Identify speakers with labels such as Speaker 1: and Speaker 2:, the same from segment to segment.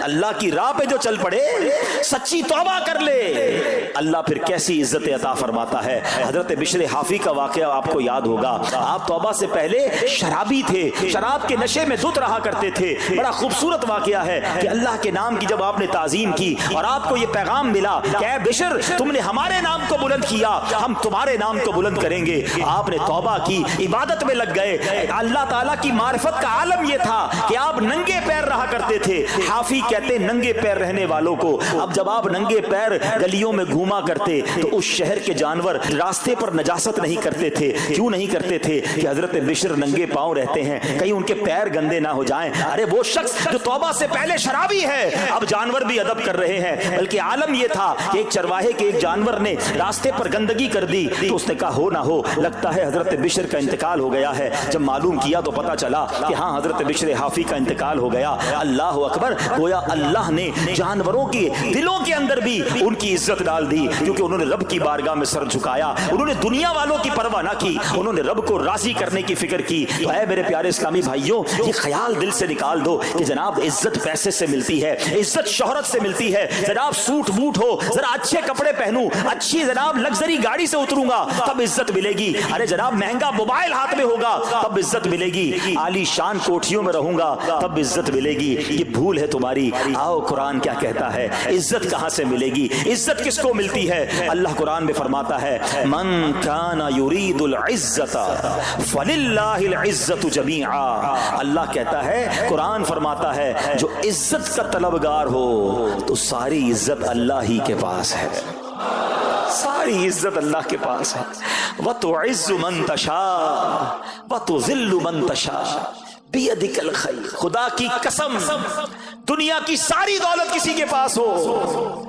Speaker 1: اللہ کی راہ پہ جو چل پڑے, سچی توبہ کر لے, اللہ پھر کیسی عزت عطا فرماتا ہے. حضرت بشر حافی کا واقعہ آپ کو یاد ہوگا. آپ توبہ سے پہلے شرابی تھے, شراب کے نشے میں دھت رہا کرتے تھے. بڑا خوبصورت واقعہ ہے کہ اللہ کے نام کی جب آپ نے تعظیم کی اور آپ کو یہ پیغام ملا کہ اے بشر تم نے ہمارے نام کو بلند کیا, ہم تمہارے نام کو بلند کریں گے. آپ نے توبہ کی, عبادت میں لگ گئے. اللہ تعالیٰ کی معرفت کا عالم یہ تھا کہ آپ ننگے پیر رہا کرتے تھے. حافی کہتے ننگے پیر رہنے والوں کو. اب جب آپ ننگے پیر گلیوں میں گھوما کرتے تو اس شہر کے جانور راستے پر نجاست نہیں کرتے تھے. کیوں نہیں کرتے تھے؟ کہ حضرت بشر ننگے پاؤں رہتے ہیں, کہیں ان کے پیر گندے نہ ہو جائیں. ارے وہ شخص جو توبہ سے پہلے شرابی ہے, اب جانور بھی ادب کر رہے ہیں. بلکہ عالم یہ تھا کہ ایک چرواہے کے ایک جانور نے راستے پر گندگی کر دی تو اس نے کہا ہو نہ ہو, لگتا ہے حضرت بشر کا انتقال ہو گیا ہے. جب معلوم کیا تو پتا چلا کہ ہاں حضرت بشر حافی کا انتقال ہو گیا. اللہ اکبر, گویا اللہ نے جانوروں کے دلوں کے اندر بھی ان کی عزت ڈال دی, کیونکہ انہوں نے رب کی بارگاہ میں سر جھکایا. انہوں نے دنیا والوں کی پرواہ نہ کی, انہوں نے رب کو راضی کرنے کی فکر کی. تو اے میرے پیارے اسلامی بھائیوں, یہ خیال دل سے نکال دو کہ جناب عزت پیسے سے ملتی ہے, عزت شہرت سے ملتی ہے. جناب سوٹ بوٹ ہو, ذرا اچھے کپڑے پہنوں, اچھی جناب لگژری گاڑی سے اتروں گا تب عزت ملے گی. ارے جناب مہنگا موبائل ہاتھ میں ہوگا تب عزت ملے گی. عالی شان کوٹھیوں میں رہوں گا تب عزت ملے گی. یہ بھول ہے تمہاری. آؤ قرآن کیا کہتا ہے, عزت کہاں سے ملے گی, عزت کس کو ملتی ہے؟ اللہ قرآن میں فرماتا ہے من کان یرید العزت فللہ العزت جمیعا. اللہ کہتا ہے, قرآن فرماتا ہے جو عزت کا طلبگار ہو تو ساری عزت اللہ ہی کے پاس ہے. ساری عزت اللہ کے پاس ہے. وَتُعِزُّ مَن تَشَاءُ وَتُذِلُّ مَن تَشَاءُ بِيَدِكَ الْخَيْرُ. خدا کی قسم, دنیا کی ساری دولت کسی کے پاس ہو,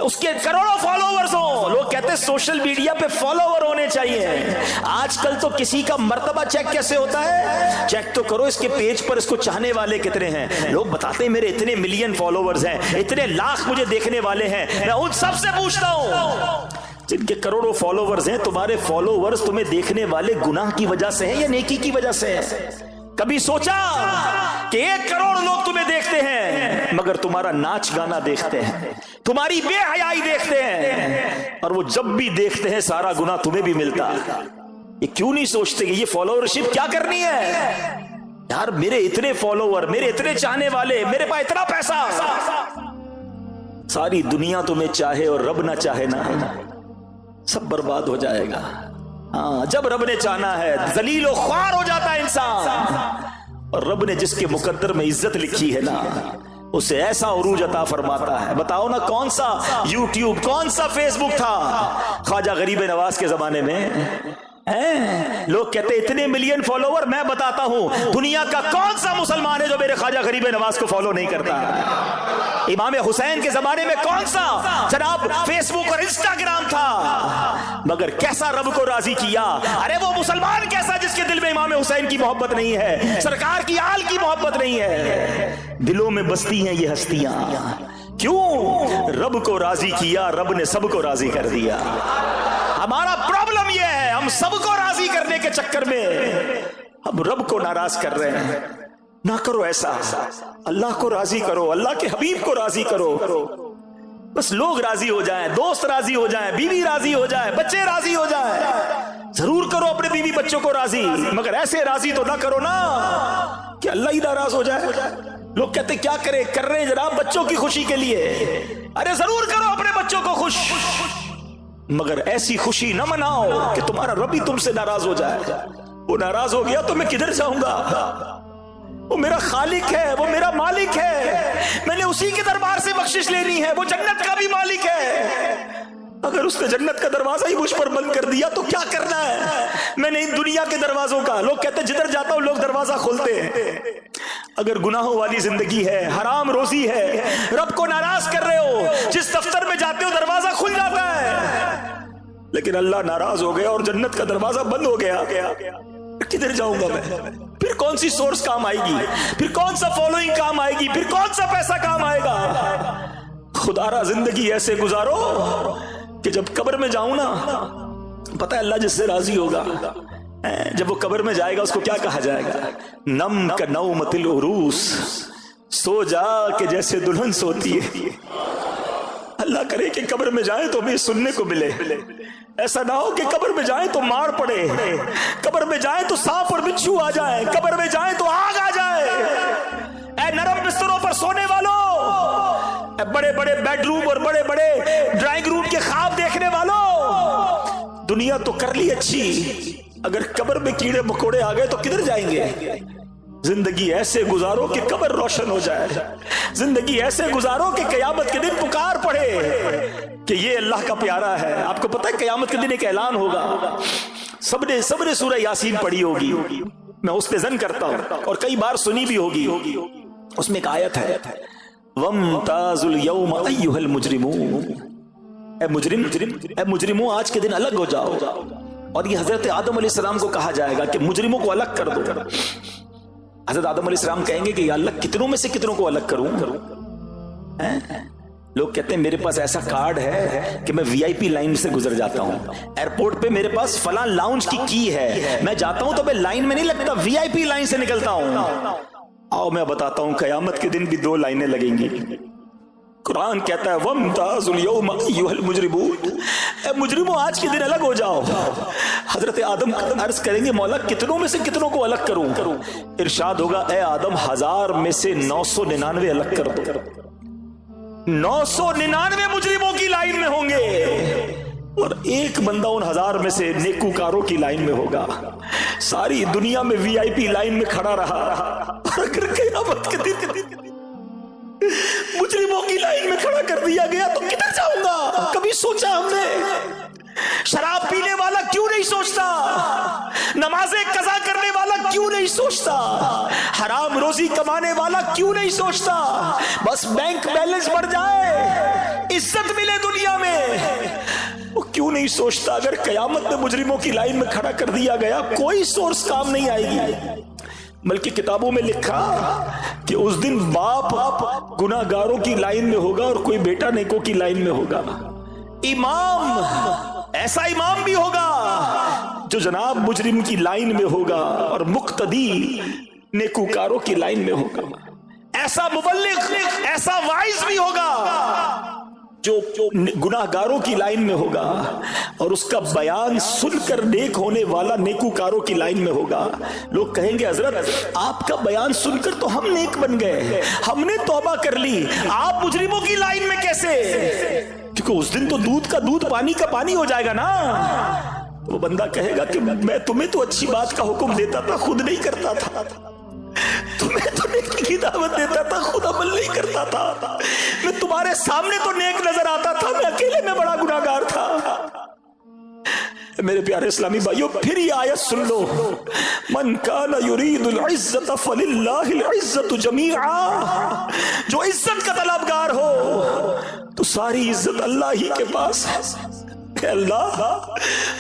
Speaker 1: اس کے کروڑوں فالوورز ہوں. لوگ کہتے ہیں سوشل میڈیا پہ فالوور ہونے چاہیے. آج کل تو کسی کا مرتبہ چیک کیسے ہوتا ہے, چیک تو کرو اس کے پیج پر اس کو چاہنے والے کتنے ہیں. لوگ بتاتے ہیں میرے اتنے ملین فالوورز ہیں, اتنے لاکھ مجھے دیکھنے والے ہیں. میں ان سب سے پوچھتا ہوں جن کے کروڑوں فالوورز ہیں, تمہارے فالوورز تمہیں دیکھنے والے گناہ کی وجہ سے ہیں یا نیکی کی وجہ سے ہیں؟ کبھی سوچا کہ 1 کروڑ لوگ تمہیں دیکھتے ہیں مگر تمہارا ناچ گانا دیکھتے ہیں, تمہاری بے حیائی دیکھتے ہیں, اور وہ جب بھی دیکھتے ہیں سارا گناہ تمہیں بھی ملتا. یہ کیوں نہیں سوچتے کہ یہ فالوورشپ کیا کرنی ہے؟ یار میرے اتنے فالوور, میرے اتنے چاہنے والے, میرے پاس اتنا پیسہ, ساری دنیا تمہیں چاہے اور رب نہ چاہے نا, سب برباد ہو جائے گا. ہاں جب رب نے چاہنا ہے ذلیل و خوار ہو جاتا ہے انسان, اور رب نے جس کے مقدر میں عزت لکھی ہے نا اسے ایسا عروج عطا فرماتا ہے. بتاؤ نا کون سا یوٹیوب, کون سا فیس بک تھا خواجہ غریب نواز کے زمانے میں؟ لوگ کہتے اتنے ملین فالوور. میں بتاتا ہوں دنیا کا کون سا مسلمان ہے جو میرے خواجہ غریب نواز کو فالو نہیں کرتا. امام حسین کے زمانے میں کون سا جناب فیس بک اور انسٹاگرام تھا, مگر کیسا رب کو راضی کیا. ارے وہ مسلمان کیسا جس کے دل میں امام حسین کی محبت نہیں ہے, سرکار کی آل کی محبت نہیں ہے. دلوں میں بستی ہیں یہ ہستیاں. کیوں؟ رب کو راضی کیا, رب نے سب کو راضی کر دیا. ہمارا پرابلم یہ ہے, ہم سب کو راضی کرنے کے چکر میں ہم رب کو ناراض کر رہے ہیں. نہ کرو ایسا, اللہ کو راضی کرو, اللہ کے حبیب کو راضی کرو. بس لوگ راضی ہو جائیں, دوست راضی ہو جائیں, بیوی راضی ہو جائے, بچے راضی ہو جائیں. ضرور کرو اپنے بیوی بچوں کو راضی, مگر ایسے راضی تو نہ کرو نا کہ اللہ ہی ناراض ہو جائے. لوگ کہتے کیا کرے, کر رہے ہیں جناب بچوں کی خوشی کے لیے. ارے ضرور کرو اپنے بچوں کو خوش, مگر ایسی خوشی نہ مناؤ کہ تمہارا رب ہی تم سے ناراض ہو جائے. وہ ناراض ہو گیا تو میں کدھر جاؤں گا؟ وہ میرا خالق ہے, وہ میرا مالک ہے, میں نے اسی کے دربار سے بخشش لینی ہے. وہ جنت کا بھی مالک ہے. اگر اس نے جنت کا دروازہ ہی مجھ پر بند کر دیا تو کیا کرنا ہے میں نے ان دنیا کے دروازوں کا؟ لوگ کہتے ہیں جدھر جاتا ہوں لوگ دروازہ کھولتے ہیں. اگر گناہوں والی زندگی ہے, حرام روزی ہے, رب کو ناراض کر رہے ہو, جس دفتر میں جاتے ہو دروازہ کھل جاتا ہے, لیکن اللہ ناراض ہو گیا اور جنت کا دروازہ بند ہو گیا, کدھر جاؤں گا میں؟ پھر کون سی سورس کام آئے گی, پھر کون سا فالوئنگ کام آئے گی, پھر کون سا پیسہ کام آئے گا؟ خدا را زندگی ایسے گزارو کہ جب قبر میں جاؤں نا, پتہ ہے اللہ جس سے راضی ہوگا, جب وہ قبر میں جائے گا اس کو کیا کہا جائے گا؟ نم کا نومت العروس, سو جا کہ جیسے دلہن سوتی ہے. اللہ کرے کہ قبر میں جائیں تو ہمیں سننے کو ملے. ایسا نہ ہو کہ قبر میں جائیں تو مار پڑے, قبر میں جائیں تو سانپ اور بچھو آ جائیں, قبر میں جائیں تو آگ آ جائے. اے نرم بستروں پر سونے والوں, اے بڑے بڑے بیڈ روم اور بڑے بڑے ڈرائنگ روم کے خواب دیکھنے والوں, دنیا تو کر لی اچھی, اگر قبر میں کیڑے مکوڑے آ گئے تو کدھر جائیں گے؟ زندگی ایسے گزارو کہ قبر روشن ہو جائے, زندگی ایسے گزارو کہ قیامت کے دن پکار پڑے کہ یہ اللہ کا پیارا ہے. آپ کو پتہ ہے قیامت کے دن ایک اعلان ہوگا, سب نے سورہ یاسین پڑھی ہوگی, میں اس پہ ظن کرتا ہوں اور کئی بار سنی بھی ہوگی. اس میں ایک آیت ہے, وَامْتَازُوا الْيَوْمَ أَيُّهَا الْمُجْرِمُونَ, اے مجرموں آج کے دن الگ ہو جاؤ. اور یہ حضرت آدم علیہ السلام کو کہا جائے گا کہ مجرموں کو الگ کر دو. حضرت آدم علیہ السلام کہیں گے کہ یا اللہ کتنوں میں سے کتنوں کو الگ کروں. لوگ کہتے ہیں میرے پاس ایسا کارڈ ہے کہ میں وی آئی پی لائن سے گزر جاتا ہوں, ایئرپورٹ پہ میرے پاس فلاں لاؤنج کی کی ہے, میں جاتا ہوں تو میں لائن میں نہیں لگتا, وی آئی پی لائن سے نکلتا ہوں. آؤ میں بتاتا ہوں قیامت کے دن بھی دو لائنیں لگیں گی. قرآن کہتا ہے وَامْتَازُوا الْيَوْمَ أَيُّهَا الْمُجْرِمُونَ, اے مجرموں آج کے دن الگ ہو جاؤ. حضرت آدم عرض کریں گے مولا کتنوں میں سے کتنوں کو الگ کروں. ارشاد ہوگا اے آدم 1000 میں سے 999 الگ کر دو. 999 مجرموں کی لائن میں ہوں گے اور ایک بندہ ان 1000 میں سے نیکوکاروں کی لائن میں ہوگا. ساری دنیا میں وی آئی پی لائن میں کھڑا رہا, اور اگر قیامت کے دن مجرموں کی لائن میں کھڑا کر دیا گیا تو کدھر جاؤں گا؟ کبھی سوچا ہم نے؟ شراب پینے والا کیوں نہیں سوچتا؟ نمازیں قضا کرنے والا کیوں نہیں سوچتا؟ حرام روزی کمانے والا کیوں نہیں سوچتا؟ بس بینک بیلنس بڑھ جائے, عزت ملے دنیا میں, وہ کیوں نہیں سوچتا اگر قیامت میں مجرموں کی لائن میں کھڑا کر دیا گیا کوئی سورس کام نہیں آئے گی. بلکہ کتابوں میں لکھا کہ اس دن باپ گناہ گاروں کی لائن میں ہوگا اور کوئی بیٹا نیکوں کی لائن میں ہوگا. امام ایسا امام بھی ہوگا جو جناب مجرم کی لائن میں ہوگا اور مقتدی نیکوکاروں کی لائن میں ہوگا. ایسا مبلغ ایسا واعظ بھی ہوگا جو گناہ گاروں کی لائن میں ہوگا اور اس کا بیان سن کر نیک ہونے والا نیکوکاروں کی لائن میں ہوگا. لوگ کہیں گے حضرت آپ کا بیان سن کر تو ہم نیک بن گئے, ہم نے توبہ کر لی, آپ مجرموں کی لائن میں کیسے؟ کیونکہ اس دن تو دودھ کا دودھ پانی کا پانی ہو جائے گا نا. وہ بندہ کہے گا کہ میں تمہیں تو اچھی بات کا حکم دیتا تھا, خود نہیں کرتا تھا, تمہیں تو نیکی کی دعوت دیتا تھا, خود عمل نہیں کرتا تھا, میں تمہارے سامنے تو نیک نظر آتا تھا, میں اکیلے میں بڑا گناہگار تھا. میرے پیارے اسلامی بھائیوں پھر یہ آیت سن لو, من کان یرید العزت فللہ العزت جمیعا, جو عزت کا طلبگار ہو تو ساری عزت اللہ ہی کے پاس ہے. اے اللہ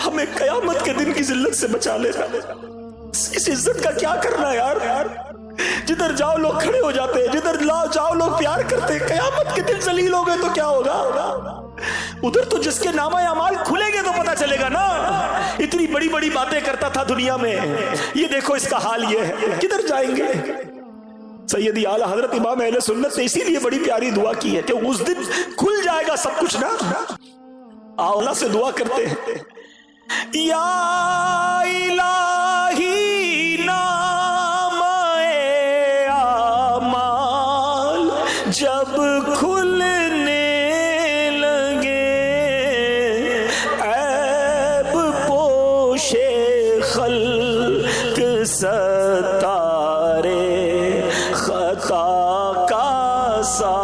Speaker 1: ہمیں قیامت کے دن کی ذلت سے بچا لے. اس عزت کا کیا کرنا ہے یار, جدھر جاؤ لوگ کھڑے ہو جاتے ہیں, جدھر جاؤ لوگ پیار کرتے ہیں, قیامت کے دن ذلیل ہو گئے تو کیا ہوگا؟ ادھر تو جس کے نامہ اعمال کھلیں گے تو پتا چلے گا نا. اتنی بڑی بڑی باتیں کرتا تھا دنیا میں, یہ دیکھو اس کا حال یہ ہے, کدھر جائیں گے؟ سیدی اعلیٰ حضرت امام اہل سنت نے اسی لیے بڑی پیاری دعا کی ہے کہ اس دن کھل جائے گا سب کچھ نا. اللہ سے دعا کرتے ہیں یا الہی نام اعمال جب کھلنے لگے, عیب پوشے خلق ستارے خطا کا سا